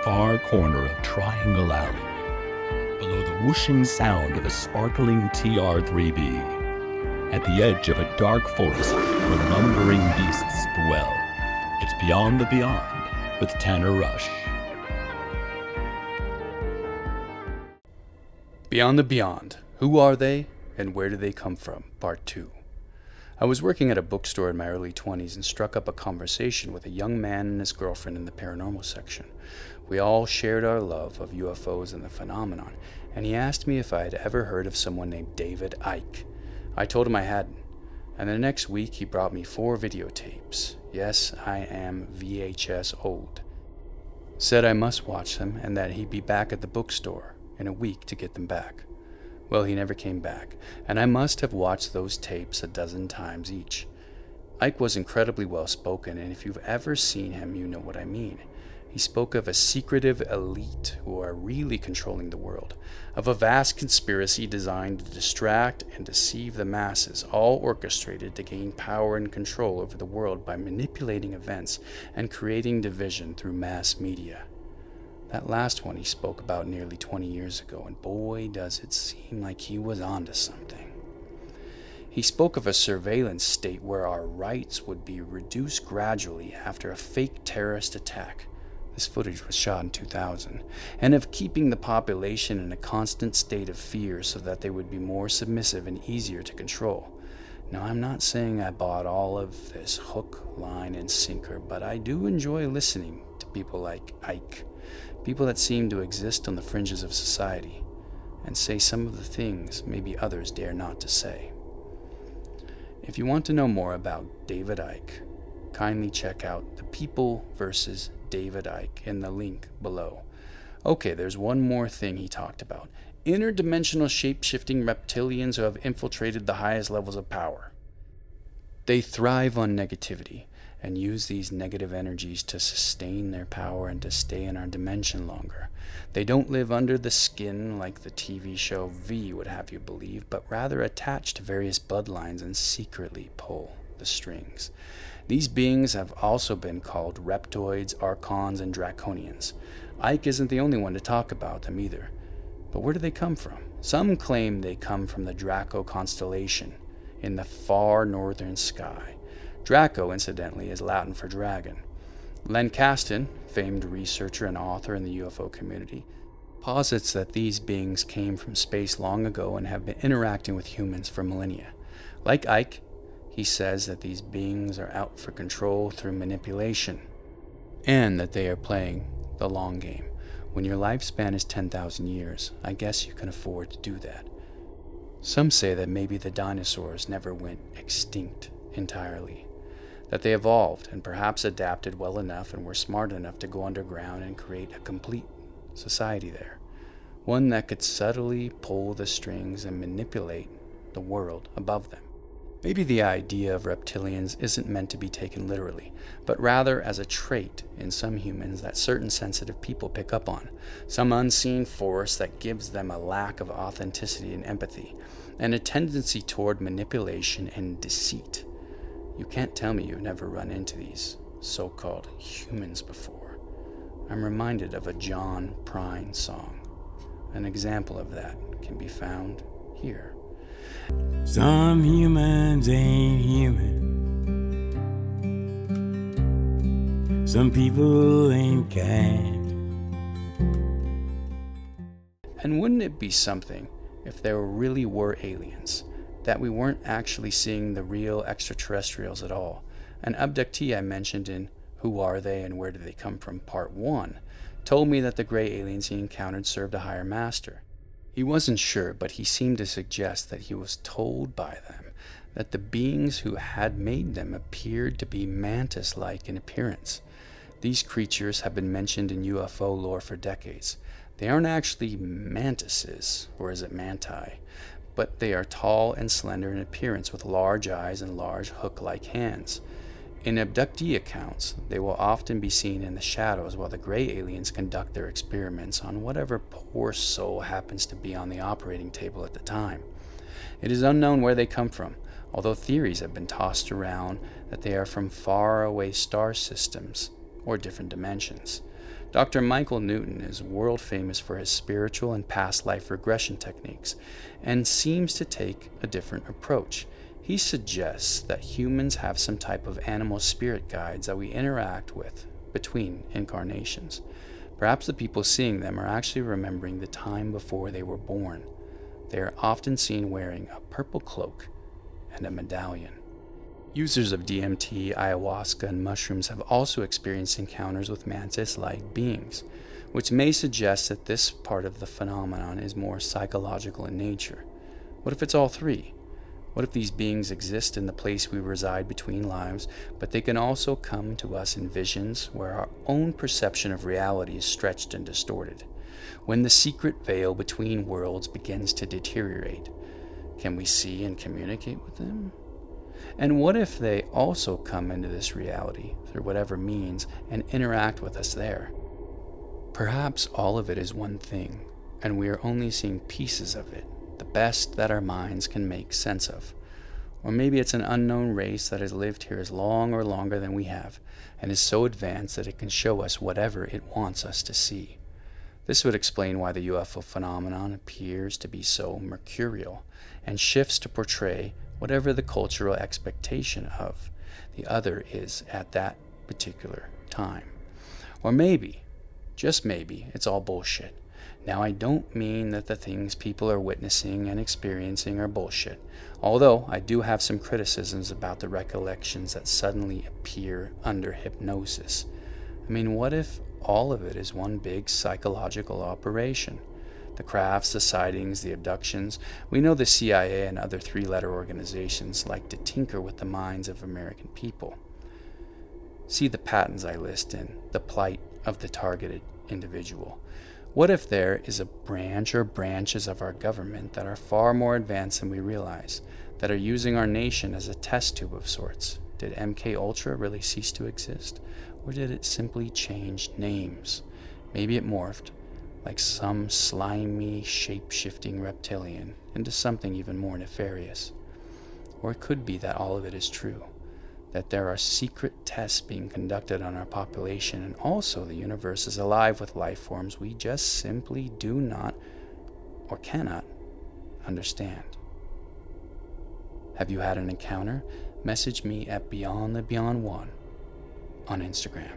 far corner of Triangle Alley, below the whooshing sound of a sparkling TR-3B, at the edge of a dark forest where lumbering beasts dwell. It's Beyond the Beyond with Tanner Rush. Beyond the Beyond. Who are they and where do they come from? Part 2. I was working at a bookstore in my early 20s and struck up a conversation with a young man and his girlfriend in the paranormal section. We all shared our love of UFOs and the phenomenon, and he asked me if I had ever heard of someone named David Icke. I told him I hadn't, and the next week he brought me 4 videotapes. Yes, I am VHS old. Said I must watch them and that he'd be back at the bookstore in a week to get them back. Well, he never came back, and I must have watched those tapes a dozen times each. Icke was incredibly well spoken, and if you've ever seen him, you know what I mean. He spoke of a secretive elite who are really controlling the world, of a vast conspiracy designed to distract and deceive the masses, all orchestrated to gain power and control over the world by manipulating events and creating division through mass media. That last one he spoke about nearly 20 years ago, and boy does it seem like he was onto something. He spoke of a surveillance state where our rights would be reduced gradually after a fake terrorist attack. This footage was shot in 2000, and of keeping the population in a constant state of fear so that they would be more submissive and easier to control. Now, I'm not saying I bought all of this hook, line, and sinker, but I do enjoy listening to people like Icke. People that seem to exist on the fringes of society and say some of the things maybe others dare not to say. If you want to know more about David Icke, kindly check out The People versus David Icke in the link below. Okay, there's one more thing he talked about. Interdimensional shape-shifting reptilians who have infiltrated the highest levels of power. They thrive on negativity and use these negative energies to sustain their power and to stay in our dimension longer. They don't live under the skin like the TV show V would have you believe, but rather attach to various bloodlines and secretly pull the strings. These beings have also been called reptoids, archons, and draconians. Icke isn't the only one to talk about them either. But where do they come from? Some claim they come from the Draco constellation in the far northern sky. Draco, incidentally, is Latin for dragon. Len Kasten, famed researcher and author in the UFO community, posits that these beings came from space long ago and have been interacting with humans for millennia. Like Icke, he says that these beings are out for control through manipulation, and that they are playing the long game. When your lifespan is 10,000 years, I guess you can afford to do that. Some say that maybe the dinosaurs never went extinct entirely, that they evolved and perhaps adapted well enough and were smart enough to go underground and create a complete society there, one that could subtly pull the strings and manipulate the world above them. Maybe the idea of reptilians isn't meant to be taken literally, but rather as a trait in some humans that certain sensitive people pick up on, some unseen force that gives them a lack of authenticity and empathy, and a tendency toward manipulation and deceit. You can't tell me you've never run into these so-called humans before. I'm reminded of a John Prine song. An example of that can be found here. Some humans ain't human. Some people ain't kind. And wouldn't it be something if there really were aliens, that we weren't actually seeing the real extraterrestrials at all? An abductee I mentioned in Who Are They and Where Do They Come From Part 1 told me that the gray aliens he encountered served a higher master. He wasn't sure, but he seemed to suggest that he was told by them that the beings who had made them appeared to be mantis-like in appearance. These creatures have been mentioned in UFO lore for decades. They aren't actually mantises, or is it manti, but they are tall and slender in appearance with large eyes and large hook-like hands. In abductee accounts, they will often be seen in the shadows while the gray aliens conduct their experiments on whatever poor soul happens to be on the operating table at the time. It is unknown where they come from, although theories have been tossed around that they are from faraway star systems or different dimensions. Dr. Michael Newton is world famous for his spiritual and past life regression techniques and seems to take a different approach. He suggests that humans have some type of animal spirit guides that we interact with between incarnations. Perhaps the people seeing them are actually remembering the time before they were born. They are often seen wearing a purple cloak and a medallion. Users of DMT, ayahuasca, and mushrooms have also experienced encounters with mantis-like beings, which may suggest that this part of the phenomenon is more psychological in nature. What if it's all three? What if these beings exist in the place we reside between lives, but they can also come to us in visions where our own perception of reality is stretched and distorted? When the secret veil between worlds begins to deteriorate, can we see and communicate with them? And what if they also come into this reality through whatever means and interact with us there? Perhaps all of it is one thing, and we are only seeing pieces of it, the best that our minds can make sense of. Or maybe it's an unknown race that has lived here as long or longer than we have, and is so advanced that it can show us whatever it wants us to see. This would explain why the UFO phenomenon appears to be so mercurial, and shifts to portray whatever the cultural expectation of the other is at that particular time. Or maybe, just maybe, it's all bullshit. Now, I don't mean that the things people are witnessing and experiencing are bullshit, although I do have some criticisms about the recollections that suddenly appear under hypnosis. I mean, what if all of it is one big psychological operation? The crafts, the sightings, the abductions. We know the CIA and other three-letter organizations like to tinker with the minds of American people. See the patterns I list in the plight of the targeted individual. What if there is a branch or branches of our government that are far more advanced than we realize, that are using our nation as a test tube of sorts? Did MK Ultra really cease to exist? Or did it simply change names? Maybe it morphed, like some slimy, shape-shifting reptilian, into something even more nefarious. Or it could be that all of it is true, that there are secret tests being conducted on our population, and also the universe is alive with life forms we just simply do not or cannot understand. Have you had an encounter? Message me at Beyond the Beyond One on Instagram.